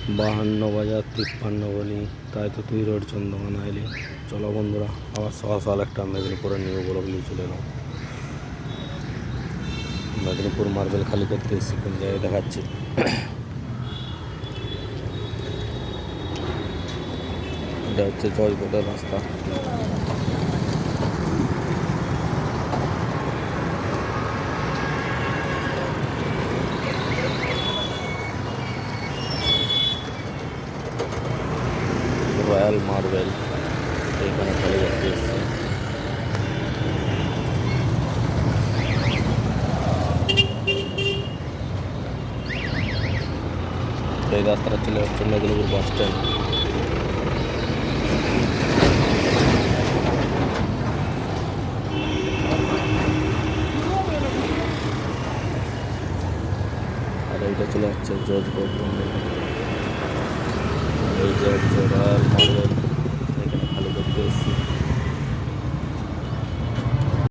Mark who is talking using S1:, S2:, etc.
S1: 52 বাজার 53 বলি, তাই তো তুই রোড চন্দ্রকোনা এলি। চলো বন্ধুরা, আবার সকাল সকাল একটা মেদিনীপুরের নিউ ব্লগ নিয়ে চলে এলাম। মেদিনীপুর মার্বেল খালি করতে এসেছি, কোন জায়গায় দেখাচ্ছি। এটা হচ্ছে জয়কোটের রাস্তা। রয়্যাল মার্বেল এইখানে খালি করতে এসেছি। এই রাস্তাটা চলে যাচ্ছে মেদিনীপুর বাস স্ট্যান্ড। আর এইটা চলে যাচ্ছে জজকোট। এই যে হচ্ছে রয়্যাল মার্বেল।